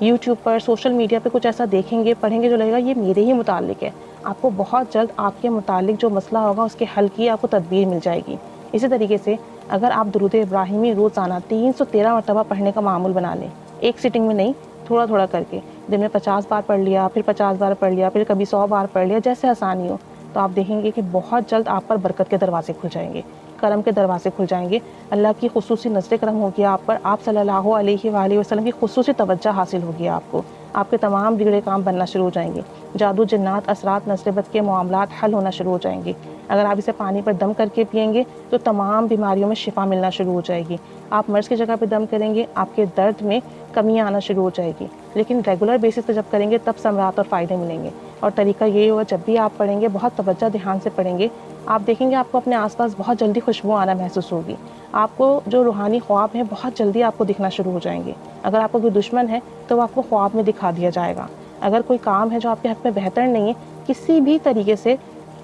YouTube پر social media پہ کچھ ایسا دیکھیں گے پڑھیں گے جو لگے گا یہ میرے ہی متعلق ہے، آپ کو بہت جلد آپ کے متعلق جو مسئلہ ہوگا اس کے حل کی آپ کو تدبیر مل جائے گی۔ اسی طریقے سے اگر آپ درود ابراہیمی روزانہ 313 مرتبہ پڑھنے کا معمول بنا لیں، ایک سٹنگ میں نہیں، تھوڑا تھوڑا کر کے، دن میں 50 بار پڑھ لیا، پھر 50 بار پڑھ لیا، پھر کبھی 100 بار پڑھ لیا، جیسے آسانی ہو، تو آپ دیکھیں گے کہ بہت جلد آپ پر برکت کے دروازے کھل جائیں گے، کرم کے دروازے کھل جائیں گے، اللہ کی خصوصی نظر کرم ہوگی آپ پر، آپ صلی اللہ علیہ وآلہ وسلم کی خصوصی توجہ حاصل ہوگی آپ کو، آپ کے تمام بگڑے کام بننا شروع ہو جائیں گے، جادو جنات اثرات نظر بد کے معاملات حل ہونا شروع ہو جائیں گے۔ اگر آپ اسے پانی پر دم کر کے پئیں گے تو تمام بیماریوں میں شفا ملنا شروع ہو جائے گی، آپ مرض کی جگہ پہ دم کریں گے آپ کے درد میں کمی آنا شروع ہو جائے گی، لیکن ریگولر بیسس پہ جب کریں گے تب ثمرات اور فائدے ملیں گے۔ اور طریقہ یہ ہوگا جب بھی آپ پڑھیں گے بہت توجہ دھیان سے پڑھیں گے، آپ دیکھیں گے آپ کو اپنے آس پاس بہت جلدی خوشبو آنا محسوس ہوگی، آپ کو جو روحانی خواب ہیں بہت جلدی آپ کو دکھنا شروع ہو جائیں گے۔ اگر آپ کو کوئی دشمن ہے تو وہ آپ کو خواب میں دکھا دیا جائے گا، اگر کوئی کام ہے جو آپ کے حق میں بہتر نہیں ہے، کسی بھی طریقے سے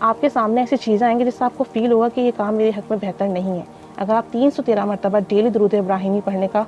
آپ کے سامنے ایسی چیزیں آئیں گی جس سے آپ کو فیل ہوگا کہ یہ کام میرے حق میں بہتر نہیں ہے۔ اگر آپ 313 مرتبہ ڈیلی درود ابراہیمی پڑھنے کا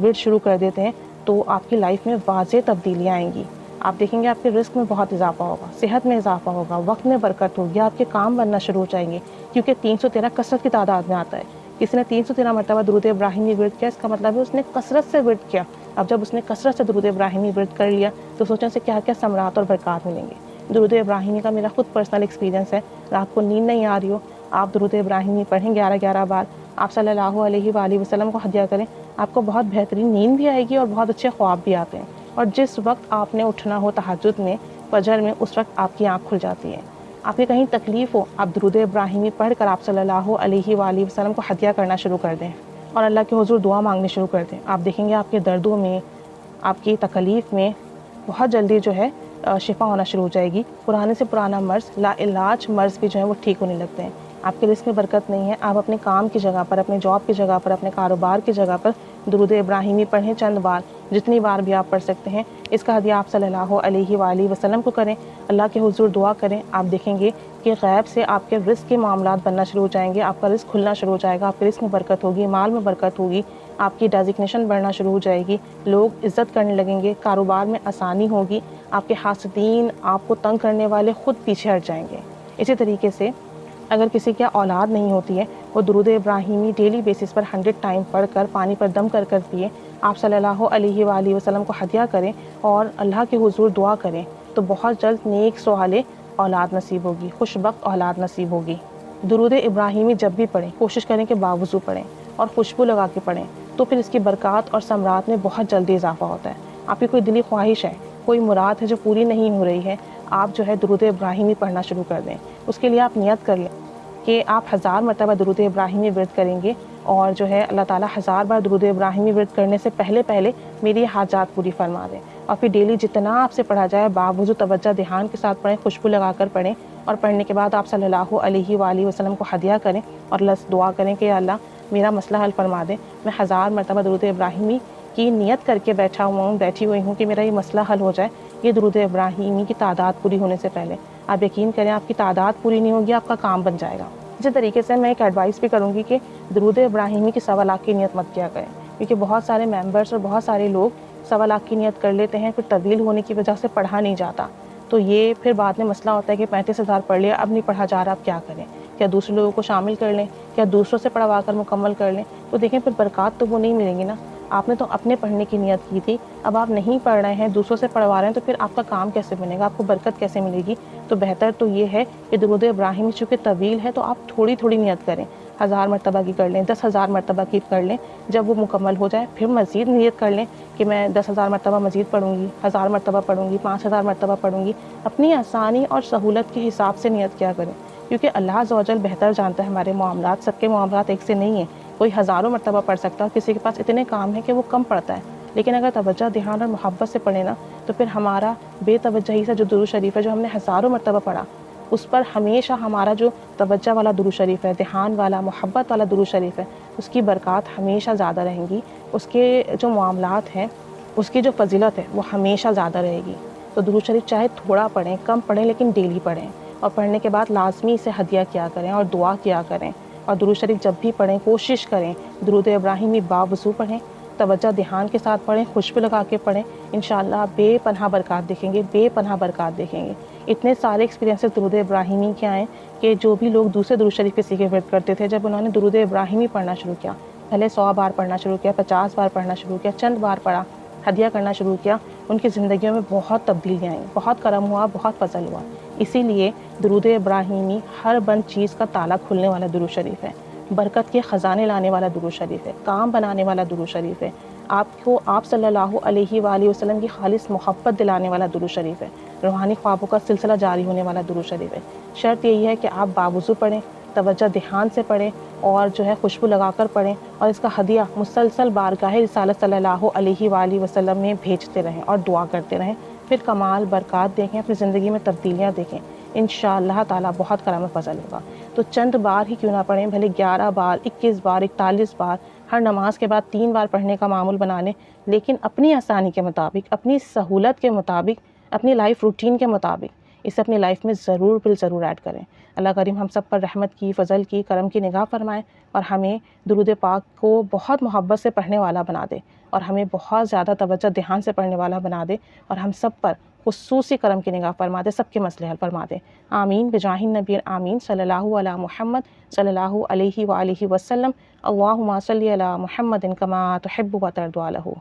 ورد شروع کر دیتے ہیں تو آپ کی لائف میں واضح تبدیلیاں آئیں گی، آپ دیکھیں گے آپ کے رزق میں بہت اضافہ ہوگا، صحت میں اضافہ ہوگا، وقت میں برکت ہوگی، آپ کے کام بننا شروع ہو جائیں گے، کیونکہ 313 کثرت کی تعداد میں آتا ہے۔ کسی نے 313 مرتبہ درود ابراہیمی ورد کیا، اس کا مطلب ہے اس نے کثرت سے ورد کیا۔ اب جب اس نے کثرت سے درود ابراہیمی ورد کر لیا تو سوچیں اسے کیا کیا ثمرات اور برکات ملیں گے۔ درود ابراہیمی کا میرا خود پرسنل ایکسپیرینس ہے، رات کو نیند نہیں آ رہی ہو، آپ درود ابراہیمی پڑھیں 11 بار، آپ صلی اللہ علیہ وآلہ وسلم کو ہدیہ کریں، آپ کو بہت بہترین نیند بھی آئے گی اور بہت اچھے خواب بھی آتے ہیں، اور جس وقت آپ نے اٹھنا ہو تہجد میں، فجر میں، اس وقت آپ کی آنکھ کھل جاتی ہے۔ آپ کی کہیں تکلیف ہو، آپ درود ابراہیمی پڑھ کر آپ صلی اللہ علیہ وآلہ وسلم کو ہدیہ کرنا شروع کر دیں اور اللہ کے حضور دعا مانگنے شروع کر دیں، آپ دیکھیں گے آپ کے دردوں میں، آپ کی تکلیف میں بہت جلدی جو ہے شفا ہونا شروع ہو جائے گی، پرانے سے پرانا مرض، لا علاج مرض بھی جو ہے وہ ٹھیک ہونے لگتے ہیں۔ آپ کے رزق میں برکت نہیں ہے، آپ اپنے کام کی جگہ پر، اپنے جاب کی جگہ پر، اپنے کاروبار کی جگہ پر درود ابراہیمی پڑھیں چند بار، جتنی بار بھی آپ پڑھ سکتے ہیں، اس کا ہدیہ آپ صلی اللہ علیہ وآلہ وسلم کو کریں، اللہ کے حضور دعا کریں، آپ دیکھیں گے کہ غیب سے آپ کے رزق کے معاملات بننا شروع ہو جائیں گے، آپ کا رزق کھلنا شروع ہو جائے گا، آپ کے رزق میں برکت ہوگی، مال میں برکت ہوگی، آپ کی ڈیزگنیشن بڑھنا شروع ہو جائے گی، لوگ عزت کرنے لگیں گے، کاروبار میں آسانی ہوگی، آپ کے حاسدین، آپ کو تنگ کرنے والے خود پیچھے ہٹ جائیں گے۔ اسی طریقے سے اگر کسی کی اولاد نہیں ہوتی ہے، وہ درود ابراہیمی ڈیلی بیسس پر 100 ٹائم پڑھ کر پانی پر دم کر پیے، آپ صلی اللہ علیہ وآلہ وسلم کو ہدیہ کریں اور اللہ کے حضور دعا کریں تو بہت جلد نیک صالح اولاد نصیب ہوگی، خوش بخت اولاد نصیب ہوگی۔ درود ابراہیمی جب بھی پڑھیں کوشش کریں کہ باوضو پڑھیں اور خوشبو لگا کے پڑھیں، تو پھر اس کی برکات اور ثمرات میں بہت جلدی اضافہ ہوتا ہے۔ آپ کی کوئی دلی خواہش ہے، کوئی مراد ہے جو پوری نہیں ہو رہی ہے، آپ جو ہے درود ابراہیمی پڑھنا شروع کر دیں، اس کے لیے آپ نیت کر لیں کہ آپ 1000 مرتبہ درود ابراہیمی ورد کریں گے، اور جو ہے اللہ تعالیٰ 1000 بار درود ابراہیمی ورد کرنے سے پہلے میری حاجات پوری فرما دیں، اور پھر ڈیلی جتنا آپ سے پڑھا جائے باوضو توجہ دھیان کے ساتھ پڑھیں، خوشبو لگا کر پڑھیں، اور پڑھنے کے بعد آپ صلی اللہ علیہ وآلہ وسلم کو ہدیہ کریں اور دعا کریں کہ اللہ میرا مسئلہ حل فرما دیں، میں 1000 مرتبہ درود ابراہیمی کی نیت کر کے بیٹھی ہوئی ہوں کہ میرا یہ مسئلہ حل ہو جائے، یہ درود ابراہیمی کی تعداد پوری ہونے سے پہلے۔ آپ یقین کریں آپ کی تعداد پوری نہیں ہوگی، آپ کا کام بن جائے گا۔ اسی طریقے سے میں ایک ایڈوائس بھی کروں گی کہ درود ابراہیمی کی 1.25 لاکھ کی نیت مت کیا کریں، کیونکہ بہت سارے ممبرس اور بہت سارے لوگ 1.25 لاکھ کی نیت کر لیتے ہیں، پھر طویل ہونے کی وجہ سے پڑھا نہیں جاتا، تو یہ پھر بعد میں مسئلہ ہوتا ہے کہ 35,000 پڑھ لیا، اب نہیں پڑھا جا رہا، اب کیا کریں؟ کیا دوسرے لوگوں کو شامل کر لیں؟ کیا دوسروں سے پڑھوا کر مکمل کر لیں؟ تو دیکھیں پھر برکات تو وہ نہیں ملیں گی نا، آپ نے تو اپنے پڑھنے کی نیت کی تھی، اب آپ نہیں پڑھ رہے ہیں، دوسروں سے پڑھوا رہے ہیں، تو پھر آپ کا کام کیسے بنے گا، آپ کو برکت کیسے ملے گی؟ تو بہتر تو یہ ہے کہ درود ابراہیمی چونکہ طویل ہے تو آپ تھوڑی تھوڑی نیت کریں، 1000 مرتبہ کی کر لیں، 10,000 مرتبہ کی کر لیں، جب وہ مکمل ہو جائے پھر مزید نیت کر لیں کہ میں 10,000 مرتبہ مزید پڑھوں گی، 1000 مرتبہ پڑھوں گی، 5,000 مرتبہ پڑھوں گی، اپنی آسانی اور سہولت کے حساب سے نیت کیا کریں، کیونکہ اللہ عز و جل بہتر جانتا ہے ہمارے معاملات، سب کے معاملات ایک سے نہیں ہیں، کوئی ہزاروں مرتبہ پڑھ سکتا ہے، کسی کے پاس اتنے کام ہیں کہ وہ کم پڑھتا ہے، لیکن اگر توجہ دھیان اور محبت سے پڑھے نا تو پھر ہمارا بے توجہی سے جو درود شریف ہے جو ہم نے ہزاروں مرتبہ پڑھا، اس پر ہمیشہ ہمارا جو توجہ والا درود شریف ہے، دھیان والا، محبت والا درود شریف ہے، اس کی برکات ہمیشہ زیادہ رہیں گی، اس کے جو معاملات ہیں، اس کی جو فضیلت ہے وہ ہمیشہ زیادہ رہے گی۔ تو درود شریف چاہے تھوڑا پڑھیں، کم پڑھیں، لیکن ڈیلی پڑھیں، اور پڑھنے کے بعد لازمی اسے ہدیہ کیا کریں اور دعا کیا کریں، اور درود شریف جب بھی پڑھیں کوشش کریں درود ابراہیمی باوضو پڑھیں، توجہ دھیان کے ساتھ پڑھیں، خوشبو لگا کے پڑھیں، انشاءاللہ بے پناہ برکات دیکھیں گے، بے پناہ برکات دیکھیں گے۔ اتنے سارے ایکسپیرینسز درود ابراہیمی کے آئے کہ جو بھی لوگ دوسرے درود شریف کے سیکھے ورد کرتے تھے، جب انہوں نے درود ابراہیمی پڑھنا شروع کیا، پہلے 100 بار پڑھنا شروع کیا، 50 بار پڑھنا شروع کیا، چند بار پڑھا، ہدیہ کرنا شروع کیا، ان کی زندگیوں میں بہت تبدیلیاں آئیں، بہت کرم ہوا، بہت فضل ہوا۔ اسی لیے درود ابراہیمی ہر بند چیز کا تالا کھلنے والا درود شریف ہے، برکت کے خزانے لانے والا درود شریف ہے، کام بنانے والا درود شریف ہے، آپ کو آپ صلی اللہ علیہ وآلہ وسلم کی خالص محبت دلانے والا درود شریف ہے، روحانی خوابوں کا سلسلہ جاری ہونے والا درود شریف ہے۔ شرط یہی ہے کہ آپ باوضو پڑھیں، توجہ دھیان سے پڑھیں، اور جو ہے خوشبو لگا کر پڑھیں، اور اس کا ہدیہ مسلسل بارگاہ رسالت صلی اللہ علیہ وآلہ وسلم میں بھیجتے رہیں اور دعا کرتے رہیں، پھر کمال برکات دیکھیں، اپنی زندگی میں تبدیلیاں دیکھیں، انشاءاللہ تعالیٰ بہت کرم فضل ہوگا۔ تو چند بار ہی کیوں نہ پڑھیں، بھلے 11 بار، 21 بار، 41 بار، ہر نماز کے بعد 3 بار پڑھنے کا معمول بنا لیں، لیکن اپنی آسانی کے مطابق، اپنی سہولت کے مطابق، اپنی لائف روٹین کے مطابق اسے اپنی لائف میں ضرور بالضرور ایڈ کریں۔ اللہ کریم ہم سب پر رحمت کی، فضل کی، کرم کی نگاہ فرمائے، اور ہمیں درود پاک کو بہت محبت سے پڑھنے والا بنا دے، اور ہمیں بہت زیادہ توجہ دھیان سے پڑھنے والا بنا دے، اور ہم سب پر خصوصی کرم کی نگاہ فرما دے، سب کے مسئلے حل فرما دے۔ آمین بجاہ النبی آمین صلی اللہ علی محمد صلی اللہ علیہ وآلہ وسلم۔ اللہم صلی علی محمد کما تحب و ترضی عنہ۔